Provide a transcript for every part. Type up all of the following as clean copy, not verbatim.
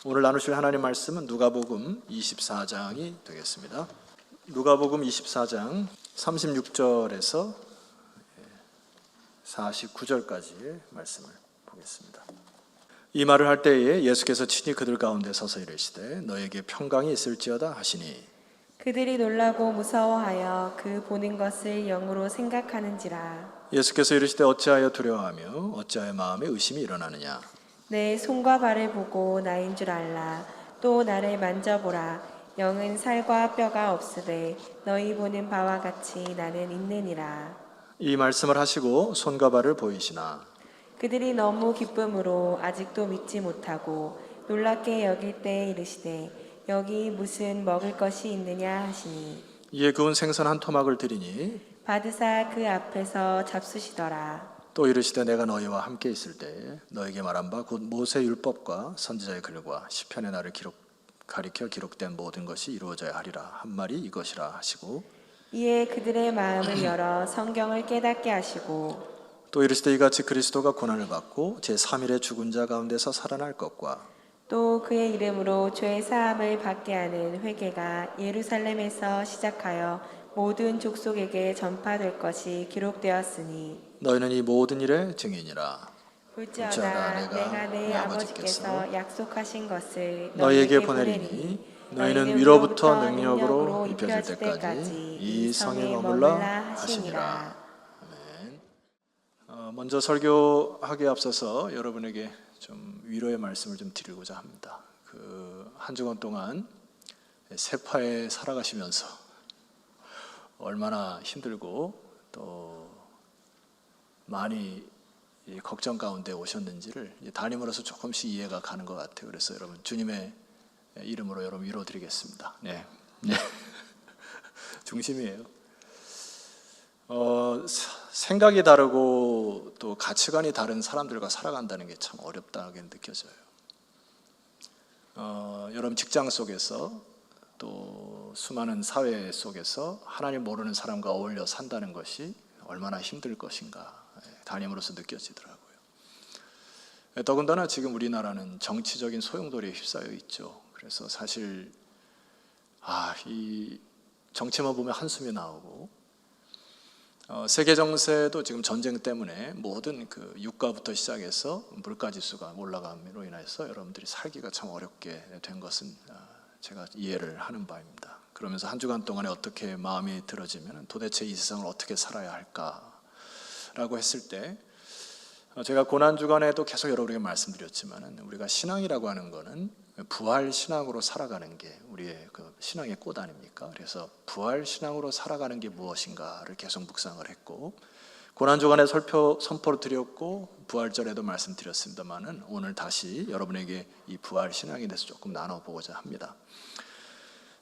오늘 나누실 하나님 말씀은 누가복음 24장이 되겠습니다. 누가복음 24장 36절에서 49절까지의 말씀을 보겠습니다. 이 말을 할 때에 예수께서 친히 그들 가운데 서서 이르시되 너에게 평강이 있을지어다 하시니 그들이 놀라고 무서워하여 그 보는 것을 영으로 생각하는지라. 예수께서 이르시되 어찌하여 두려워하며 어찌하여 마음에 의심이 일어나느냐. 내 손과 발을 보고 나인 줄 알라. 또 나를 만져보라. 영은 살과 뼈가 없으되 너희 보는 바와 같이 나는 있느니라. 이 말씀을 하시고 손과 발을 보이시나 그들이 너무 기쁨으로 아직도 믿지 못하고 놀랍게 여길 때 이르시되 여기 무슨 먹을 것이 있느냐 하시니 이에 구운 생선 한 토막을 드리니 받으사 그 앞에서 잡수시더라. 또 이르시되 내가 너희와 함께 있을 때에 너에게 말한 바 곧 모세 율법과 선지자의 글과 시편의 나를 가리켜 기록된 모든 것이 이루어져야 하리라 한 말이 이것이라 하시고 이에 그들의 마음을 열어 성경을 깨닫게 하시고 또 이르시되 이같이 그리스도가 고난을 받고 제3일에 죽은 자 가운데서 살아날 것과 또 그의 이름으로 죄 사함을 받게 하는 회개가 예루살렘에서 시작하여 모든 족속에게 전파될 것이 기록되었으니 너희는 이 모든 일의 증인이라. 볼지어다 내가 내 아버지께서 약속하신 것을 너희에게 보내리니 너희는 위로부터 능력으로 입혀질 때까지 이 성에 머물라 하시니라. 아멘. 먼저 설교하기에 앞서서 여러분에게 좀 위로의 말씀을 좀 드리고자 합니다. 한 주간 동안 세파에 살아가시면서 얼마나 힘들고 또 많이 걱정 가운데 오셨는지를 담임으로서 조금씩 이해가 가는 것 같아요. 그래서 여러분 주님의 이름으로 여러분 위로드리겠습니다. 네. 중심이에요. 생각이 다르고 또 가치관이 다른 사람들과 살아간다는 게 참 어렵다고 느껴져요. 여러분 직장 속에서 또 수많은 사회 속에서 하나님 모르는 사람과 어울려 산다는 것이 얼마나 힘들 것인가 담임으로서 느껴지더라고요. 더군다나 지금 우리나라는 정치적인 소용돌이에 휩싸여 있죠. 그래서 사실 이 정치만 보면 한숨이 나오고 세계 정세도 지금 전쟁 때문에 모든 그 유가부터 시작해서 물가 지수가 올라감으로 인해서 여러분들이 살기가 참 어렵게 된 것은 제가 이해를 하는 바입니다. 그러면서 한 주간 동안에 어떻게 마음이 들어지면 도대체 이 세상을 어떻게 살아야 할까라고 했을 때 제가 고난주간에도 계속 여러분에게 말씀드렸지만 우리가 신앙이라고 하는 거는 부활 신앙으로 살아가는 게 우리의 그 신앙의 꽃 아닙니까? 그래서 부활 신앙으로 살아가는 게 무엇인가를 계속 묵상을 했고 고난주간에 선포를 드렸고 부활절에도 말씀드렸습니다만은 오늘 다시 여러분에게 이 부활 신앙에 대해서 조금 나눠보고자 합니다.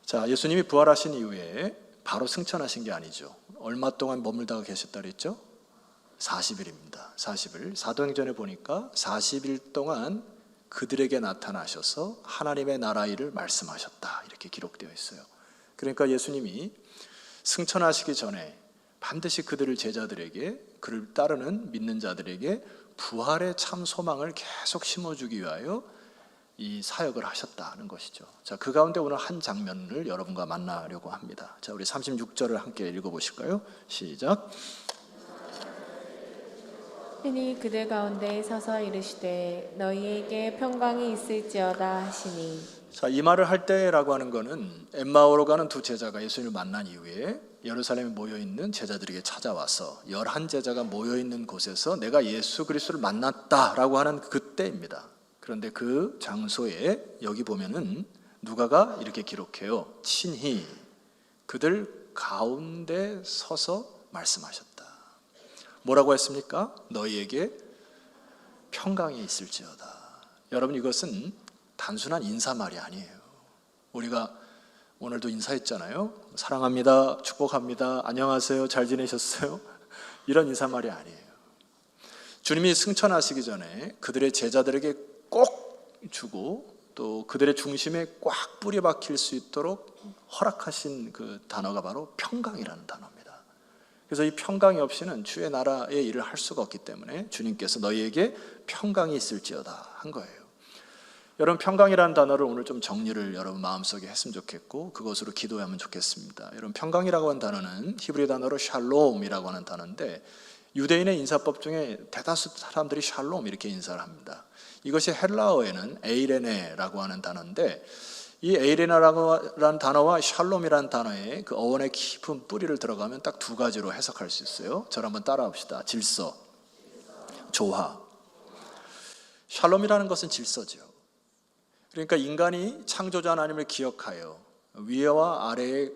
자, 예수님이 부활하신 이후에 바로 승천하신 게 아니죠. 얼마 동안 머물다가 계셨다 그랬죠? 40일입니다. 40일. 사도행전에 보니까 40일 동안 그들에게 나타나셔서 하나님의 나라 일을 말씀하셨다 이렇게 기록되어 있어요. 그러니까 예수님이 승천하시기 전에 반드시 그들을 제자들에게 그를 따르는 믿는 자들에게 부활의 참 소망을 계속 심어주기 위하여 이 사역을 하셨다는 것이죠. 자, 그 가운데 오늘 한 장면을 여러분과 만나려고 합니다. 자, 우리 36절을 함께 읽어보실까요? 시작. 친히 그들 가운데 서서 이르시되 너희에게 평강이 있을지어다 하시니. 자, 이 말을 할 때라고 하는 거는 엠마오로 가는 두 제자가 예수님을 만난 이후에 예루살렘에 모여있는 제자들에게 찾아와서 11제자가 모여있는 곳에서 내가 예수 그리스도를 만났다라고 하는 그때입니다. 그런데 그 장소에 여기 보면은 누가가 이렇게 기록해요. 친히 그들 가운데 서서 말씀하셨다. 뭐라고 했습니까? 너희에게 평강이 있을지어다. 여러분 이것은 단순한 인사말이 아니에요. 우리가 오늘도 인사했잖아요. 사랑합니다. 축복합니다. 안녕하세요. 잘 지내셨어요? 이런 인사말이 아니에요. 주님이 승천하시기 전에 그들의 제자들에게 꼭 주고 또 그들의 중심에 꽉 뿌리 박힐 수 있도록 허락하신 그 단어가 바로 평강이라는 단어입니다. 그래서 이 평강이 없이는 주의 나라의 일을 할 수가 없기 때문에 주님께서 너희에게 평강이 있을지어다 한 거예요. 여러분 평강이라는 단어를 오늘 좀 정리를 여러분 마음속에 했으면 좋겠고 그것으로 기도하면 좋겠습니다. 여러분 평강이라고 하는 단어는 히브리 단어로 샬롬이라고 하는 단어인데 유대인의 인사법 중에 대다수 사람들이 샬롬 이렇게 인사를 합니다. 이것이 헬라어에는 에이레네라고 하는 단어인데 이 에이레네라고 하는 단어와 샬롬이라는 단어의 그 어원의 깊은 뿌리를 들어가면 딱 두 가지로 해석할 수 있어요. 저를 한번 따라 봅시다. 질서, 조화. 샬롬이라는 것은 질서죠. 그러니까 인간이 창조자 하나님을 기억하여 위와 아래의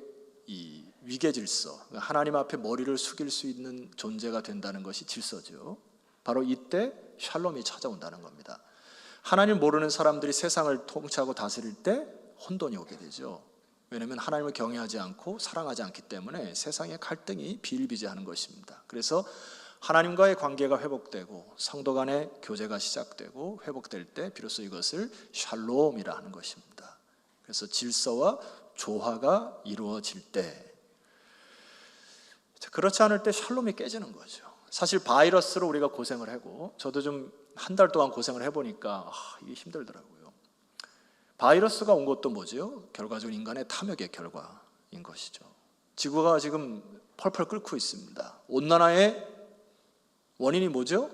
이 위계 질서, 하나님 앞에 머리를 숙일 수 있는 존재가 된다는 것이 질서죠. 바로 이때 샬롬이 찾아온다는 겁니다. 하나님 모르는 사람들이 세상을 통치하고 다스릴 때 혼돈이 오게 되죠. 왜냐하면 하나님을 경외하지 않고 사랑하지 않기 때문에 세상의 갈등이 비일비재하는 것입니다. 그래서 하나님과의 관계가 회복되고 성도 간의 교제가 시작되고 회복될 때 비로소 이것을 샬롬이라 하는 것입니다. 그래서 질서와 조화가 이루어질 때, 그렇지 않을 때 샬롬이 깨지는 거죠. 사실 바이러스로 우리가 고생을 하고 저도 좀 한 달 동안 고생을 해보니까 이게 힘들더라고요. 바이러스가 온 것도 뭐죠? 결과적으로 인간의 탐욕의 결과인 것이죠. 지구가 지금 펄펄 끓고 있습니다. 온난화의 원인이 뭐죠?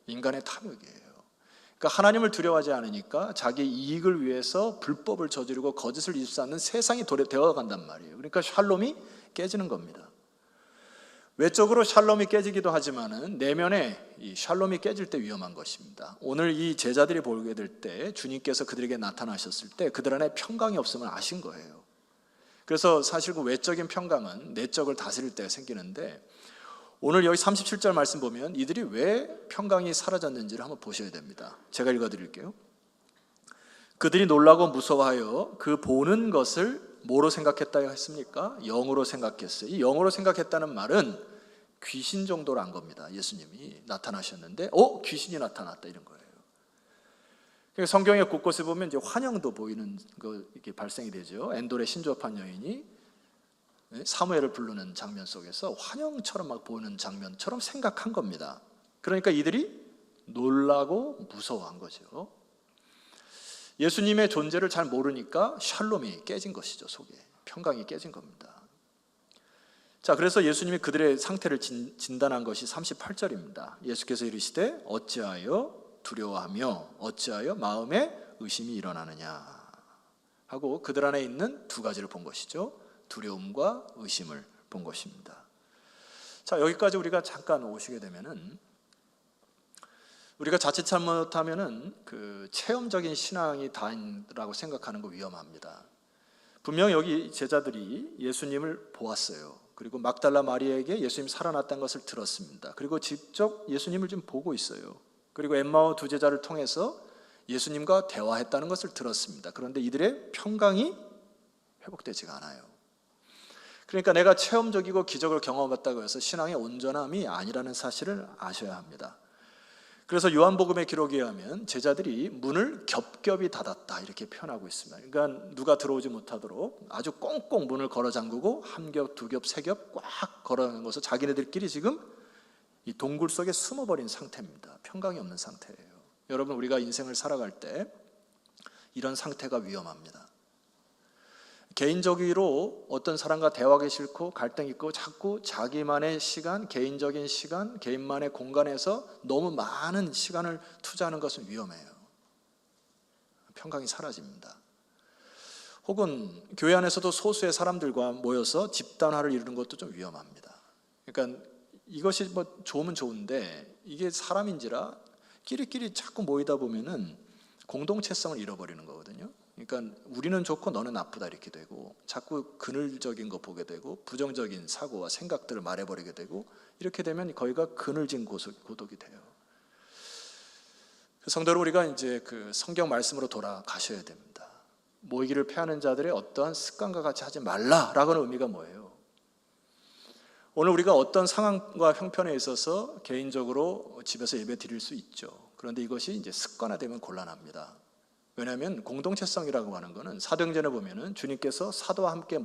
인간의 탐욕이에요. 그러니까 하나님을 두려워하지 않으니까 자기 이익을 위해서 불법을 저지르고 거짓을 일삼는 세상이 되어간단 말이에요. 그러니까 샬롬이 깨지는 겁니다. 외적으로 샬롬이 깨지기도 하지만은 내면에 이 샬롬이 깨질 때 위험한 것입니다. 오늘 이 제자들이 보게 될 때 주님께서 그들에게 나타나셨을 때 그들 안에 평강이 없음을 아신 거예요. 그래서 사실 그 외적인 평강은 내적을 다스릴 때 생기는데 오늘 여기 37절 말씀 보면 이들이 왜 평강이 사라졌는지를 한번 보셔야 됩니다. 제가 읽어드릴게요. 그들이 놀라고 무서워하여 그 보는 것을 뭐로 생각했다 했습니까? 영으로 생각했어요. 이 영으로 생각했다는 말은 귀신 정도로 안 겁니다. 예수님이 나타나셨는데 귀신이 나타났다 이런 거예요. 그러니까 성경의 곳곳에 보면 이제 환영도 보이는 거 이렇게 발생이 되죠. 엔돌의 신조판 여인이 사무엘을 부르는 장면 속에서 환영처럼 막 보이는 장면처럼 생각한 겁니다. 그러니까 이들이 놀라고 무서워한 거죠. 예수님의 존재를 잘 모르니까 샬롬이 깨진 것이죠. 속에 평강이 깨진 겁니다. 자, 그래서 예수님이 그들의 상태를 진단한 것이 38절입니다. 예수께서 이르시되 어찌하여 두려워하며 어찌하여 마음에 의심이 일어나느냐 하고 그들 안에 있는 두 가지를 본 것이죠. 두려움과 의심을 본 것입니다. 자, 여기까지 우리가 잠깐 오시게 되면은 우리가 자칫 잘못하면은 그 체험적인 신앙이 다라고 생각하는 거 위험합니다. 분명 여기 제자들이 예수님을 보았어요. 그리고 막달라 마리아에게 예수님 살아났다는 것을 들었습니다. 그리고 직접 예수님을 지금 보고 있어요. 그리고 엠마오 두 제자를 통해서 예수님과 대화했다는 것을 들었습니다. 그런데 이들의 평강이 회복되지가 않아요. 그러니까 내가 체험적이고 기적을 경험했다고 해서 신앙의 온전함이 아니라는 사실을 아셔야 합니다. 그래서 요한복음의 기록에 의하면 제자들이 문을 겹겹이 닫았다 이렇게 표현하고 있습니다. 그러니까 누가 들어오지 못하도록 아주 꽁꽁 문을 걸어 잠그고 한 겹, 두 겹, 세 겹 꽉 걸어놓은 것을 자기네들끼리 지금 이 동굴 속에 숨어버린 상태입니다. 평강이 없는 상태예요. 여러분, 우리가 인생을 살아갈 때 이런 상태가 위험합니다. 개인적으로 어떤 사람과 대화하기 싫고 갈등 있고 자꾸 자기만의 시간, 개인적인 시간, 개인만의 공간에서 너무 많은 시간을 투자하는 것은 위험해요. 평강이 사라집니다. 혹은 교회 안에서도 소수의 사람들과 모여서 집단화를 이루는 것도 좀 위험합니다. 그러니까 이것이 뭐 좋으면 좋은데 이게 사람인지라 끼리끼리 자꾸 모이다 보면은 공동체성을 잃어버리는 거거든요. 그러니까 우리는 좋고 너는 나쁘다 이렇게 되고 자꾸 그늘적인 거 보게 되고 부정적인 사고와 생각들을 말해버리게 되고 이렇게 되면 거기가 그늘진 고독이 돼요. 성도로 우리가 이제 그 성경 말씀으로 돌아가셔야 됩니다. 모이기를 패하는 자들의 어떠한 습관과 같이 하지 말라라고는 의미가 뭐예요? 오늘 우리가 어떤 상황과 형편에 있어서 개인적으로 집에서 예배 드릴 수 있죠. 그런데 이것이 이제 습관화되면 곤란합니다. 왜냐하면 공동체성이라고 하는 것은 사도행전에 보면은 주님께서 사도와 함께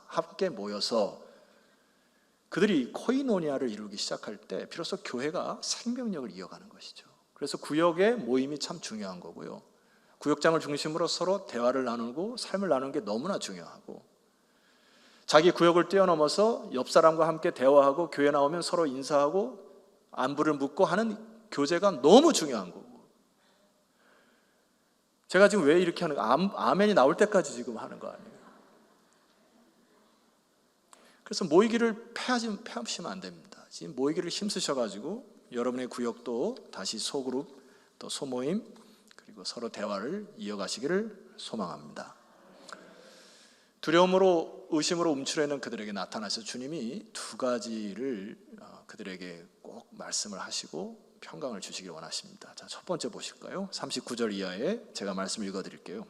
함께 모여서 그들이 코이노니아를 이루기 시작할 때 비로소 교회가 생명력을 이어가는 것이죠. 그래서 구역의 모임이 참 중요한 거고요. 구역장을 중심으로 서로 대화를 나누고 삶을 나누는 게 너무나 중요하고, 자기 구역을 뛰어넘어서 옆 사람과 함께 대화하고 교회 나오면 서로 인사하고 안부를 묻고 하는 교제가 너무 중요한 거고, 제가 지금 왜 이렇게 하는 거, 아멘이 나올 때까지 지금 하는 거 아니에요. 그래서 모이기를 패하시면 안 됩니다. 지금 모이기를 힘쓰셔가지고 여러분의 구역도 다시 소그룹, 또 소모임, 그리고 서로 대화를 이어가시기를 소망합니다. 두려움으로 의심으로 움츠러있는 그들에게 나타나서 주님이 두 가지를 그들에게 꼭 말씀을 하시고 평강을 주시길 원하십니다. 자, 첫 번째 보실까요? 39절 이하에 제가 말씀을 읽어드릴게요.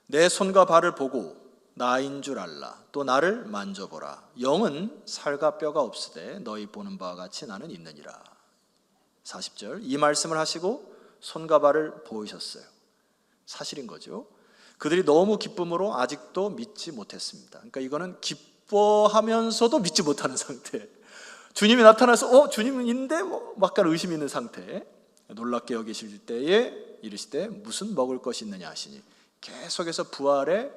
내 손과 발을 보고 나인 줄 알라. 또 나를 만져보라. 영은 살과 뼈가 없으되 너희 보는 바와 같이 나는 있느니라. 40절, 이 말씀을 하시고 손과 발을 보이셨어요. 사실인 거죠. 그들이 너무 기쁨으로 아직도 믿지 못했습니다. 그러니까 이거는 기뻐하면서도 믿지 못하는 상태. 주님이 나타나서 주님인데 약간 의심이 있는 상태. 놀랍게 여기실 때에 이르시되 무슨 먹을 것이 있느냐 하시니, 계속해서 부활의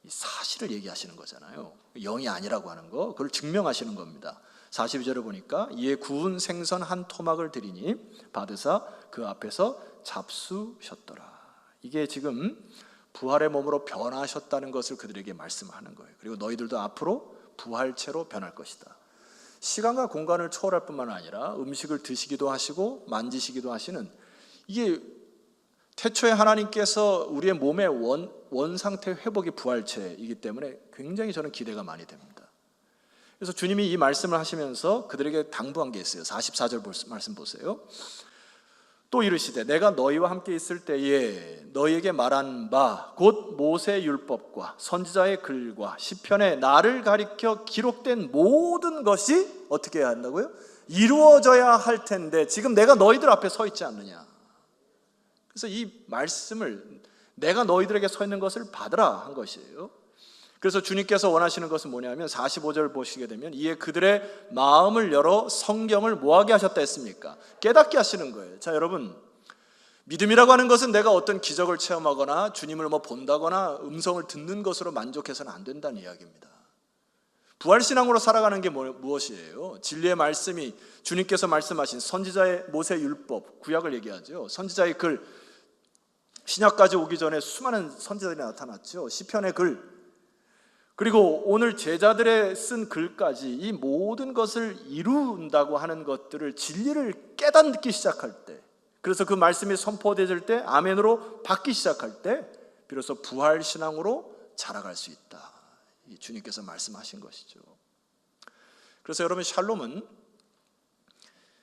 사실을 얘기하시는 거잖아요. 영이 아니라고 하는 거, 그걸 증명하시는 겁니다. 42절을 보니까 이에 구운 생선 한 토막을 드리니 받으사 그 앞에서 잡수셨더라. 이게 지금 부활의 몸으로 변하셨다는 것을 그들에게 말씀하는 거예요. 그리고 너희들도 앞으로 부활체로 변할 것이다. 시간과 공간을 초월할 뿐만 아니라 음식을 드시기도 하시고 만지시기도 하시는, 이게 태초에 하나님께서 우리의 몸의 원상태 회복이 부활체이기 때문에 굉장히 저는 기대가 많이 됩니다. 그래서 주님이 이 말씀을 하시면서 그들에게 당부한 게 있어요. 44절 말씀 보세요. 또 이르시되 내가 너희와 함께 있을 때에 너희에게 말한 바 곧 모세 율법과 선지자의 글과 시편에 나를 가리켜 기록된 모든 것이 어떻게 해야 한다고요? 이루어져야 할 텐데 지금 내가 너희들 앞에 서 있지 않느냐. 그래서 이 말씀을, 내가 너희들에게 서 있는 것을 받으라 한 것이에요. 그래서 주님께서 원하시는 것은 뭐냐면 45절 보시게 되면 이에 그들의 마음을 열어 성경을 뭐하게 하셨다 했습니까? 깨닫게 하시는 거예요. 자, 여러분, 믿음이라고 하는 것은 내가 어떤 기적을 체험하거나 주님을 본다거나 음성을 듣는 것으로 만족해서는 안 된다는 이야기입니다. 부활신앙으로 살아가는 게 무엇이에요? 진리의 말씀이, 주님께서 말씀하신 선지자의 모세 율법, 구약을 얘기하죠. 선지자의 글, 신약까지 오기 전에 수많은 선지자들이 나타났죠. 시편의 글, 그리고 오늘 제자들의 쓴 글까지 이 모든 것을 이룬다고 하는 것들을, 진리를 깨닫기 시작할 때, 그래서 그 말씀이 선포되질 때, 아멘으로 받기 시작할 때 비로소 부활신앙으로 자라갈 수 있다. 주님께서 말씀하신 것이죠. 그래서 여러분, 샬롬은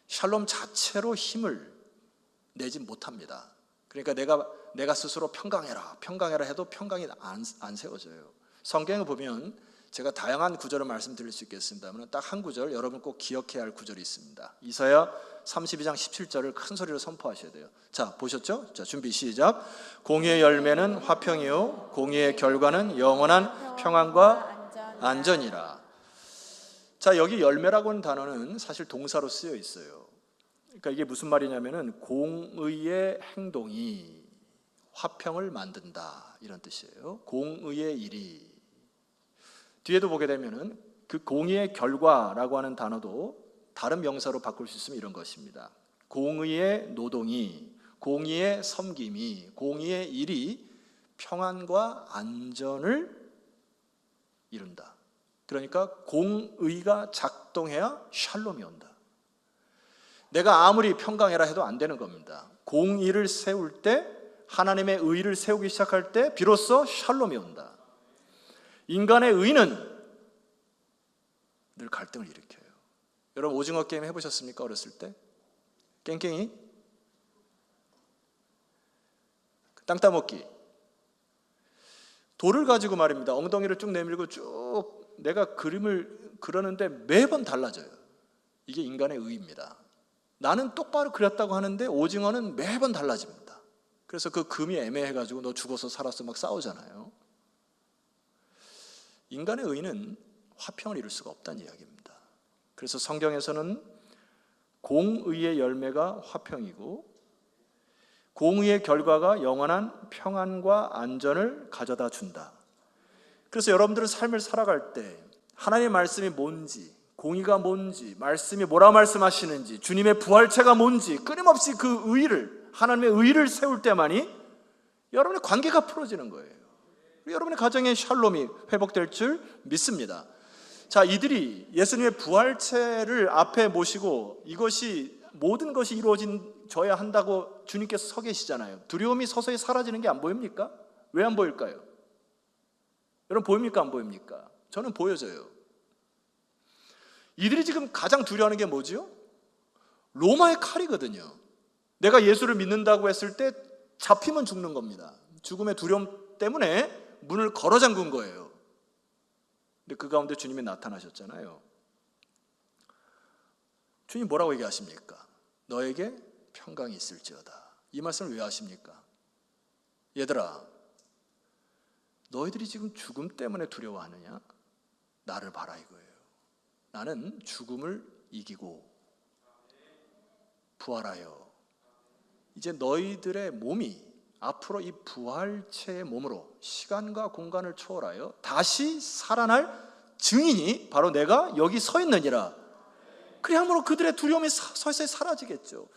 샬롬 자체로 힘을 내지 못합니다. 그러니까 내가 스스로 평강해라 해도 평강이 안 세워져요. 성경을 보면 제가 다양한 구절을 말씀드릴 수 있겠습니다만 딱 한 구절 여러분 꼭 기억해야 할 구절이 있습니다. 이사야 32장 17절을 큰 소리로 선포하셔야 돼요. 자, 보셨죠? 자, 준비 시작. 공의의 열매는 화평이요 공의의 결과는 영원한 평안과 안전이라. 자, 여기 열매라고 하는 단어는 사실 동사로 쓰여 있어요. 그러니까 이게 무슨 말이냐면은 공의의 행동이 화평을 만든다, 이런 뜻이에요. 공의의 일이. 뒤에도 보게 되면은 그 공의의 결과라고 하는 단어도 다른 명사로 바꿀 수 있으면 이런 것입니다. 공의의 노동이, 공의의 섬김이, 공의의 일이 평안과 안전을 이룬다. 그러니까 공의가 작동해야 샬롬이 온다. 내가 아무리 평강해라 해도 안 되는 겁니다. 공의를 세울 때, 하나님의 의를 세우기 시작할 때 비로소 샬롬이 온다. 인간의 의는 늘 갈등을 일으켜요. 여러분, 오징어 게임 해보셨습니까? 어렸을 때? 깽깽이? 땅 따먹기. 돌을 가지고 말입니다. 엉덩이를 쭉 내밀고 쭉 내가 그림을 그러는데 매번 달라져요. 이게 인간의 의입니다. 나는 똑바로 그렸다고 하는데 오징어는 매번 달라집니다. 그래서 그 금이 애매해가지고 너 죽어서 살았어 막 싸우잖아요. 인간의 의는 화평을 이룰 수가 없다는 이야기입니다. 그래서 성경에서는 공의의 열매가 화평이고 공의의 결과가 영원한 평안과 안전을 가져다 준다. 그래서 여러분들은 삶을 살아갈 때 하나님의 말씀이 뭔지, 공의가 뭔지, 말씀이 뭐라 말씀하시는지, 주님의 부활체가 뭔지 끊임없이 그 의의를, 하나님의 의의를 세울 때만이 여러분의 관계가 풀어지는 거예요. 여러분의 가정의 샬롬이 회복될 줄 믿습니다. 자, 이들이 예수님의 부활체를 앞에 모시고 이것이 모든 것이 이루어져야 한다고 주님께서 서 계시잖아요. 두려움이 서서히 사라지는 게 안 보입니까? 왜 안 보일까요? 여러분 보입니까? 안 보입니까? 저는 보여져요. 이들이 지금 가장 두려워하는 게 뭐죠? 로마의 칼이거든요. 내가 예수를 믿는다고 했을 때 잡히면 죽는 겁니다. 죽음의 두려움 때문에 문을 걸어 잠근 거예요. 근데 그 가운데 주님이 나타나셨잖아요. 주님 뭐라고 얘기하십니까? 너에게 평강이 있을지어다. 이 말씀을 왜 하십니까? 얘들아, 너희들이 지금 죽음 때문에 두려워하느냐? 나를 봐라 이거예요. 나는 죽음을 이기고 부활하여 이제 너희들의 몸이 앞으로 이 부활체의 몸으로 시간과 공간을 초월하여 다시 살아날 증인이 바로 내가 여기 서 있느니라. 그리함으로 그들의 두려움이 서서히 사라지겠죠.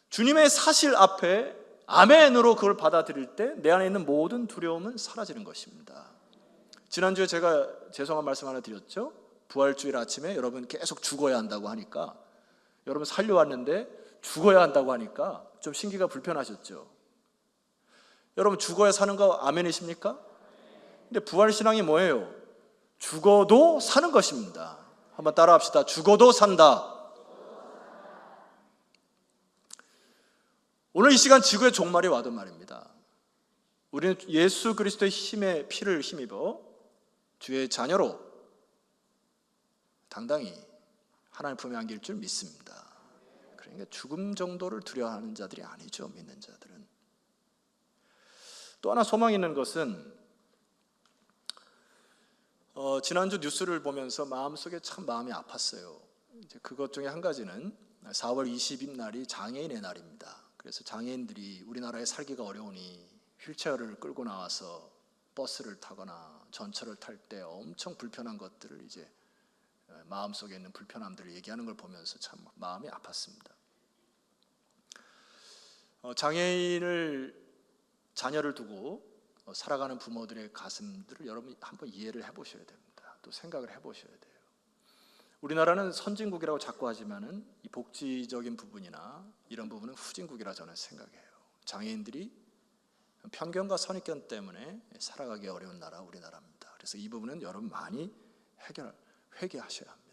주님의 사실 앞에 아멘으로 그걸 받아들일 때 내 안에 있는 모든 두려움은 사라지는 것입니다. 지난주에 제가 죄송한 말씀 하나 드렸죠. 부활주일 아침에 여러분 계속 죽어야 한다고 하니까, 여러분 살려왔는데 죽어야 한다고 하니까 좀 신기가 불편하셨죠. 여러분 죽어야 사는 거 아멘이십니까? 근데 부활신앙이 뭐예요? 죽어도 사는 것입니다. 한번 따라합시다. 죽어도 산다. 오늘 이 시간 지구의 종말이 와도 말입니다. 우리는 예수 그리스도의 힘에 피를 힘입어 주의 자녀로 당당히 하나님 품에 안길 줄 믿습니다. 그러니까 죽음 정도를 두려워하는 자들이 아니죠. 믿는 자들은. 또 하나 소망이 있는 것은 지난주 뉴스를 보면서 마음속에 참 마음이 아팠어요. 이제 그것 중에 한 가지는 4월 20일 날이 장애인의 날입니다. 그래서 장애인들이 우리나라에 살기가 어려우니 휠체어를 끌고 나와서 버스를 타거나 전철을 탈 때 엄청 불편한 것들을 이제 마음속에 있는 불편함들을 얘기하는 걸 보면서 참 마음이 아팠습니다. 장애인을 자녀를 두고 살아가는 부모들의 가슴들을 여러분이 한번 이해를 해보셔야 됩니다. 또 생각을 해보셔야 돼요. 우리나라는 선진국이라고 자꾸 하지만은 이 복지적인 부분이나 이런 부분은 후진국이라 저는 생각해요. 장애인들이 편견과 선입견 때문에 살아가기 어려운 나라 우리나라입니다. 그래서 이 부분은 여러분 많이 회개하셔야 합니다.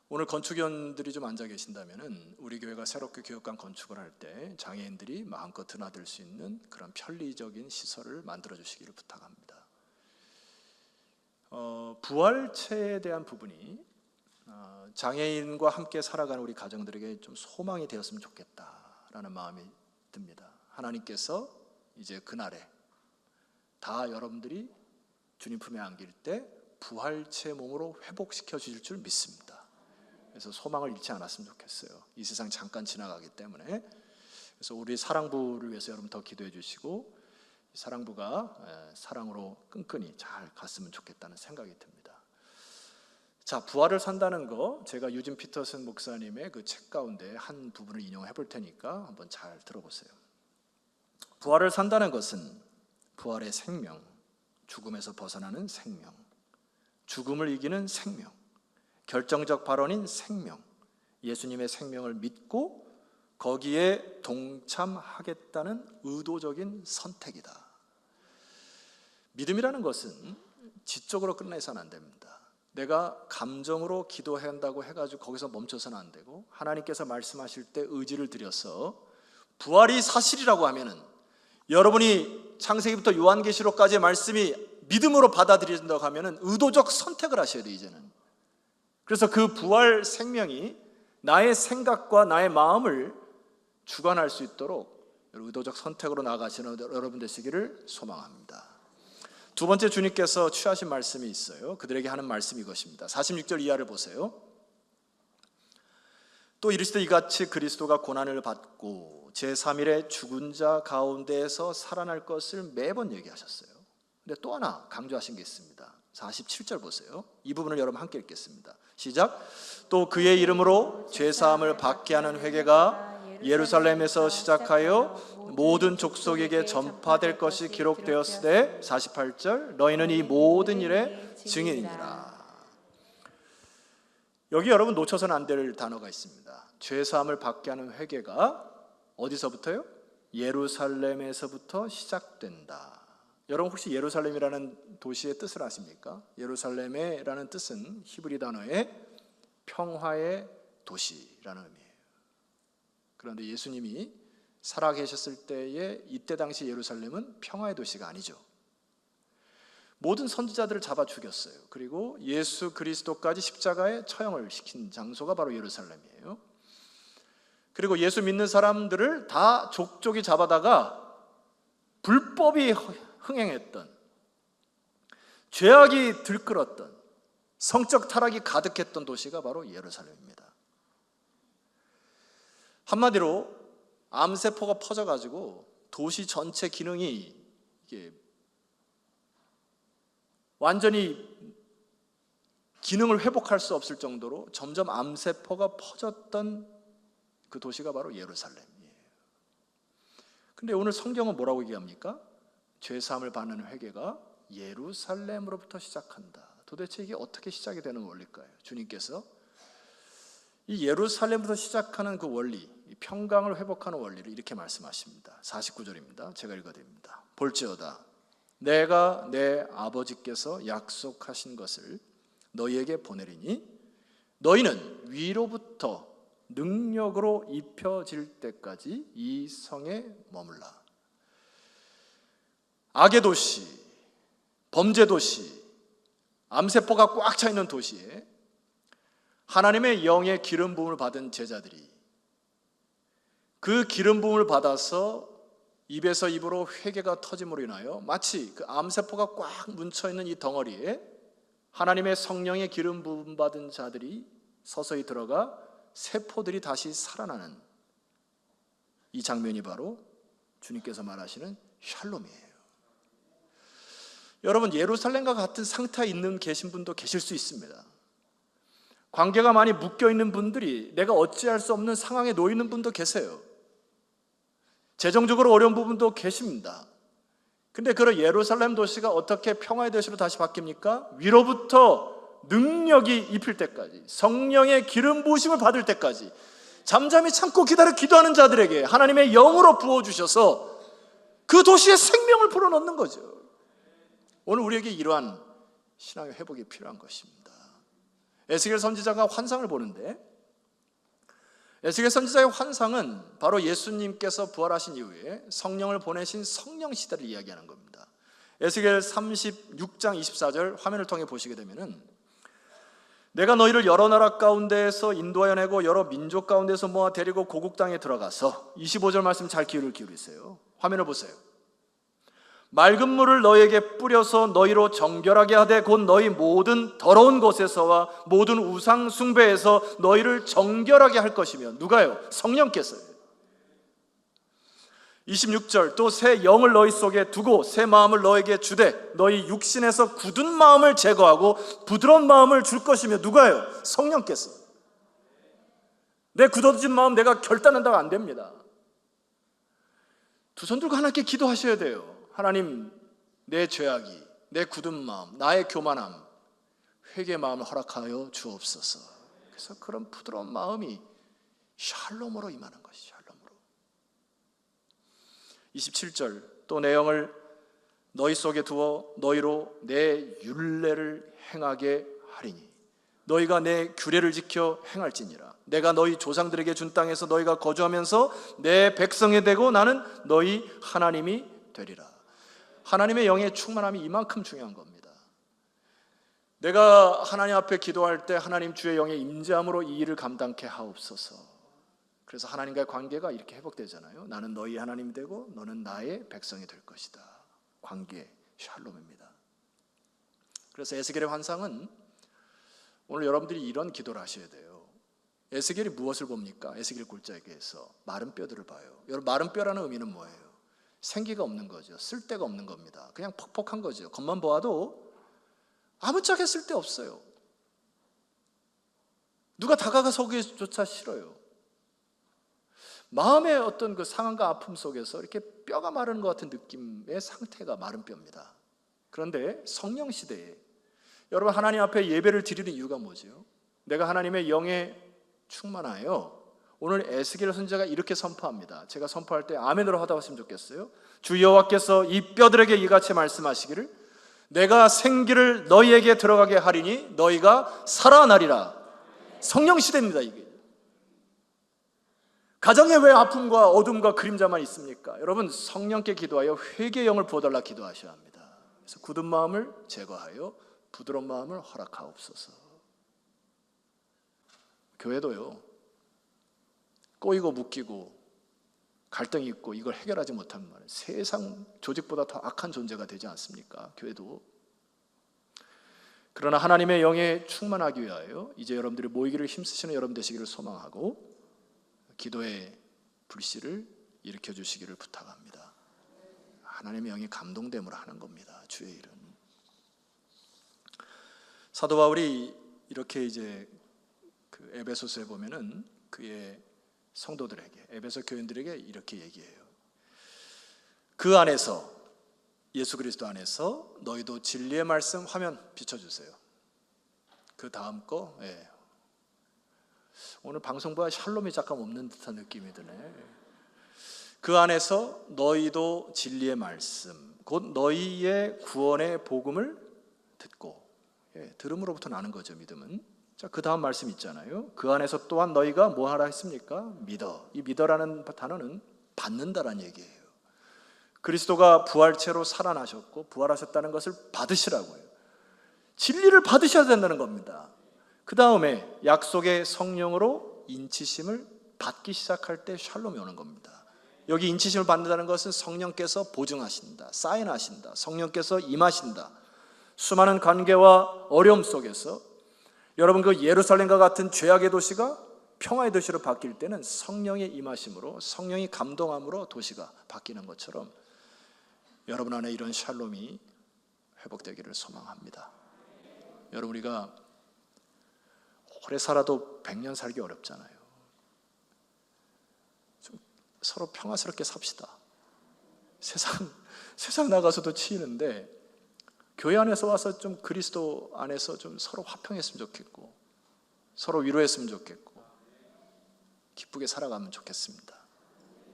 오늘 건축위원들이 좀 앉아 계신다면은 우리 교회가 새롭게 교육관 건축을 할 때 장애인들이 마음껏 드나들 수 있는 그런 편리적인 시설을 만들어 주시기를 부탁합니다. 부활체에 대한 부분이 장애인과 함께 살아가는 우리 가정들에게 좀 소망이 되었으면 좋겠다라는 마음이 듭니다. 하나님께서 이제 그날에 다 여러분들이 주님 품에 안길 때 부활체 몸으로 회복시켜 주실 줄 믿습니다. 그래서 소망을 잃지 않았으면 좋겠어요. 이 세상 잠깐 지나가기 때문에. 그래서 우리 사랑부를 위해서 여러분 더 기도해 주시고 사랑부가 사랑으로 끈끈이 잘 갔으면 좋겠다는 생각이 듭니다. 자, 부활을 산다는 거 제가 유진 피터슨 목사님의 그 책 가운데 한 부분을 인용해 볼 테니까 한번 잘 들어보세요. 부활을 산다는 것은 부활의 생명, 죽음에서 벗어나는 생명, 죽음을 이기는 생명, 결정적 발언인 생명, 예수님의 생명을 믿고 거기에 동참하겠다는 의도적인 선택이다. 믿음이라는 것은 지적으로 끝내서는 안 됩니다. 내가 감정으로 기도한다고 해가지고 거기서 멈춰서는 안 되고 하나님께서 말씀하실 때 의지를 들여서 부활이 사실이라고 하면은 여러분이 창세기부터 요한계시록까지의 말씀이 믿음으로 받아들여진다고 하면은 의도적 선택을 하셔야 돼요. 이제는. 그래서 그 부활 생명이 나의 생각과 나의 마음을 주관할 수 있도록 의도적 선택으로 나아가시는 여러분 되시기를 소망합니다. 두 번째, 주님께서 취하신 말씀이 있어요. 그들에게 하는 말씀이 이것입니다. 46절 이하를 보세요. 또 이르시되 이같이 그리스도가 고난을 받고 제3일에 죽은 자 가운데에서 살아날 것을 매번 얘기하셨어요. 근데 또 하나 강조하신 게 있습니다. 47절 보세요. 이 부분을 여러분 함께 읽겠습니다. 시작. 또 그의 이름으로 죄사함을 받게 하는 회개가 예루살렘에서 시작하여 모든 족속에게 전파될 것이 기록되었으되 48절 너희는 이 모든 일의 증인이니라. 여기 여러분 놓쳐서는 안 될 단어가 있습니다. 죄사함을 받게 하는 회개가 어디서부터요? 예루살렘에서부터 시작된다. 여러분 혹시 예루살렘이라는 도시의 뜻을 아십니까? 예루살렘이라는 뜻은 히브리 단어의 평화의 도시라는 의미예요. 그런데 예수님이 살아계셨을 때에 이때 당시 예루살렘은 평화의 도시가 아니죠. 모든 선지자들을 잡아 죽였어요. 그리고 예수 그리스도까지 십자가에 처형을 시킨 장소가 바로 예루살렘이에요. 그리고 예수 믿는 사람들을 다 족족이 잡아다가 불법이 흥행했던, 죄악이 들끓었던, 성적 타락이 가득했던 도시가 바로 예루살렘입니다. 한마디로 암세포가 퍼져가지고 도시 전체 기능이 이게 완전히 기능을 회복할 수 없을 정도로 점점 암세포가 퍼졌던 그 도시가 바로 예루살렘이에요. 근데 오늘 성경은 뭐라고 얘기합니까? 죄사함을 받는 회개가 예루살렘으로부터 시작한다. 도대체 이게 어떻게 시작이 되는 원리일까요? 주님께서 이 예루살렘부터 시작하는 그 원리, 이 평강을 회복하는 원리를 이렇게 말씀하십니다. 49절입니다. 제가 읽어드립니다. 볼지어다 내가 내 아버지께서 약속하신 것을 너희에게 보내리니 너희는 위로부터 능력으로 입혀질 때까지 이 성에 머물라. 악의 도시, 범죄 도시, 암세포가 꽉 차 있는 도시에 하나님의 영의 기름 부음을 받은 제자들이 그 기름 부음을 받아서 입에서 입으로 회개가 터짐으로 인하여 마치 그 암세포가 꽉 뭉쳐있는 이 덩어리에 하나님의 성령의 기름 부음 받은 자들이 서서히 들어가 세포들이 다시 살아나는 이 장면이 바로 주님께서 말하시는 샬롬이에요. 여러분 예루살렘과 같은 상태에 있는 계신 분도 계실 수 있습니다. 관계가 많이 묶여있는 분들이 내가 어찌할 수 없는 상황에 놓이는 분도 계세요. 재정적으로 어려운 부분도 계십니다. 근데 그런 예루살렘 도시가 어떻게 평화의 도시로 다시 바뀝니까? 위로부터 능력이 입힐 때까지, 성령의 기름 부으심을 받을 때까지 잠잠히 참고 기다려 기도하는 자들에게 하나님의 영으로 부어주셔서 그 도시에 생명을 불어넣는 거죠. 오늘 우리에게 이러한 신앙의 회복이 필요한 것입니다. 에스겔 선지자가 환상을 보는데 에스겔 선지자의 환상은 바로 예수님께서 부활하신 이후에 성령을 보내신 성령 시대를 이야기하는 겁니다. 에스겔 36장 24절 화면을 통해 보시게 되면은 내가 너희를 여러 나라 가운데에서 인도하여 내고 여러 민족 가운데서 모아 데리고 고국 땅에 들어가서 25절 말씀 잘 기울이세요. 화면을 보세요. 맑은 물을 너희에게 뿌려서 너희로 정결하게 하되 곧 너희 모든 더러운 것에서와 모든 우상 숭배에서 너희를 정결하게 할 것이며 누가요? 성령께서요. 26절 또 새 영을 너희 속에 두고 새 마음을 너에게 주되 너희 육신에서 굳은 마음을 제거하고 부드러운 마음을 줄 것이며 누가요? 성령께서. 내 굳어진 마음 내가 결단한다고 안 됩니다. 두 손 들고 하나님께 기도하셔야 돼요. 하나님, 내 죄악이, 내 굳은 마음, 나의 교만함, 회개의 마음을 허락하여 주옵소서. 그래서 그런 부드러운 마음이 샬롬으로 임하는 것이 샬롬으로. 27절 또 내 영을 너희 속에 두어 너희로 내 율례를 행하게 하리니 너희가 내 규례를 지켜 행할지니라. 내가 너희 조상들에게 준 땅에서 너희가 거주하면서 내 백성이 되고 나는 너희 하나님이 되리라. 하나님의 영의 충만함이 이만큼 중요한 겁니다. 내가 하나님 앞에 기도할 때 하나님 주의 영의 임재함으로 이 일을 감당케 하옵소서. 그래서 하나님과의 관계가 이렇게 회복되잖아요. 나는 너희 하나님이 되고 너는 나의 백성이 될 것이다. 관계, 샬롬입니다. 그래서 에스겔의 환상은 오늘 여러분들이 이런 기도를 하셔야 돼요. 에스겔이 무엇을 봅니까? 에스겔 골짜기에서 마른 뼈들을 봐요. 여러분, 마른 뼈라는 의미는 뭐예요? 생기가 없는 거죠. 쓸데가 없는 겁니다. 그냥 퍽퍽한 거죠. 겉만 보아도 아무짝에 쓸데 없어요. 누가 다가가서 오기조차 싫어요. 마음의 어떤 그 상함과 아픔 속에서 이렇게 뼈가 마르는 것 같은 느낌의 상태가 마른 뼈입니다. 그런데 성령 시대에 여러분, 하나님 앞에 예배를 드리는 이유가 뭐죠? 내가 하나님의 영에 충만하여, 오늘 에스겔 선지자가 이렇게 선포합니다. 제가 선포할 때 아멘으로 하다 왔으면 좋겠어요. 주 여호와께서 이 뼈들에게 이같이 말씀하시기를, 내가 생기를 너희에게 들어가게 하리니 너희가 살아나리라. 성령 시대입니다. 이게 가정에 왜 아픔과 어둠과 그림자만 있습니까? 여러분, 성령께 기도하여 회개의 영을 부어달라 기도하셔야 합니다. 그래서 굳은 마음을 제거하여 부드러운 마음을 허락하옵소서. 교회도요, 꼬이고 묶이고 갈등이 있고 이걸 해결하지 못하면 말이에요, 세상 조직보다 더 악한 존재가 되지 않습니까? 교회도. 그러나 하나님의 영에 충만하기 위하여 이제 여러분들이 모이기를 힘쓰시는 여러분 되시기를 소망하고, 기도의 불씨를 일으켜 주시기를 부탁합니다. 하나님의 영이 감동됨으로 하는 겁니다. 주의 일은. 사도 바울이 이렇게 이제 그 에베소서에 보면은 그의 성도들에게, 에베소 교인들에게 이렇게 얘기해요. 그 안에서, 예수 그리스도 안에서 너희도 진리의 말씀, 화면 비춰주세요. 그 다음 거, 오늘 방송부와 샬롬이 잠깐 없는 듯한 느낌이 드네. 그 안에서 너희도 진리의 말씀, 곧 너희의 구원의 복음을 듣고, 들음으로부터 나는 거죠, 믿음은. 자, 그 다음 말씀 있잖아요. 그 안에서 또한 너희가 뭐 하라 했습니까? 믿어. 이 믿어라는 단어는 받는다라는 얘기예요. 그리스도가 부활체로 살아나셨고 부활하셨다는 것을 받으시라고요. 진리를 받으셔야 된다는 겁니다. 그 다음에 약속의 성령으로 인치심을 받기 시작할 때 샬롬이 오는 겁니다. 여기 인치심을 받는다는 것은 성령께서 보증하신다, 사인하신다, 성령께서 임하신다. 수많은 관계와 어려움 속에서 여러분, 그 예루살렘과 같은 죄악의 도시가 평화의 도시로 바뀔 때는 성령의 임하심으로, 성령이 감동함으로 도시가 바뀌는 것처럼 여러분 안에 이런 샬롬이 회복되기를 소망합니다. 여러분, 우리가 오래 살아도 100년 살기 어렵잖아요. 좀 서로 평화스럽게 삽시다. 세상 나가서도 치이는데 교회 안에서 와서 좀 그리스도 안에서 좀 서로 화평했으면 좋겠고, 서로 위로했으면 좋겠고, 기쁘게 살아가면 좋겠습니다.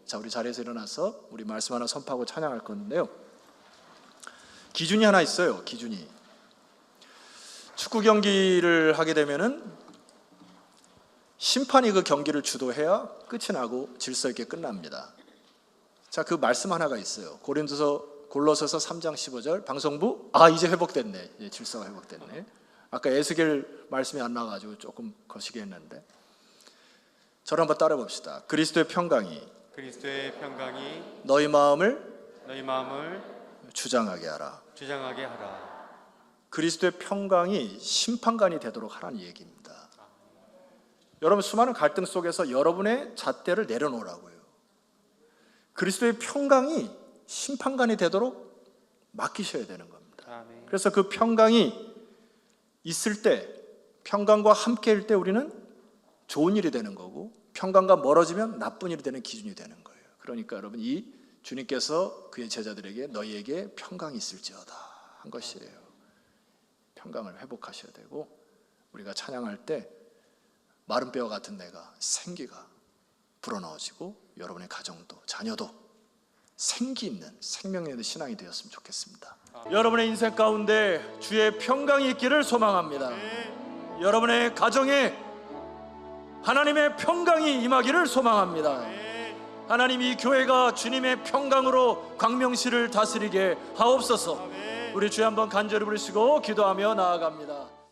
자, 우리 자리에서 일어나서 우리 말씀 하나 선포하고 찬양할 건데요. 기준이 하나 있어요. 기준이. 축구 경기를 하게 되면은 심판이 그 경기를 주도해야 끝이 나고 질서 있게 끝납니다. 자, 그 말씀 하나가 있어요. 골로새서 3장 15절. 방송부, 이제 회복됐네. 질서가 회복됐네. 아까 에스겔 말씀이 안 나가지고 조금 거시기 했는데, 저를 한번 따라 봅시다. 그리스도의 평강이 너희 마음을 주장하게 하라. 그리스도의 평강이 심판관이 되도록 하라는 얘기입니다. 여러분, 수많은 갈등 속에서 여러분의 잣대를 내려놓으라고요. 그리스도의 평강이 심판관이 되도록 맡기셔야 되는 겁니다. 그래서 그 평강이 있을 때, 평강과 함께일 때 우리는 좋은 일이 되는 거고, 평강과 멀어지면 나쁜 일이 되는 기준이 되는 거예요. 그러니까 여러분, 이 주님께서 그의 제자들에게 너희에게 평강이 있을지어다 한 것이에요. 평강을 회복하셔야 되고, 우리가 찬양할 때 마른 뼈 같은 내가 생기가 불어넣어지고 여러분의 가정도 자녀도 생기 있는 생명 있는 신앙이 되었으면 좋겠습니다. 여러분의 인생 가운데 주의 평강이 있기를 소망합니다. 여러분의 가정에 하나님의 평강이 임하기를 소망합니다. 하나님, 이 교회가 주님의 평강으로 광명시를 다스리게 하옵소서. 우리 주여 한번 간절히 부르시고 기도하며 나아갑니다.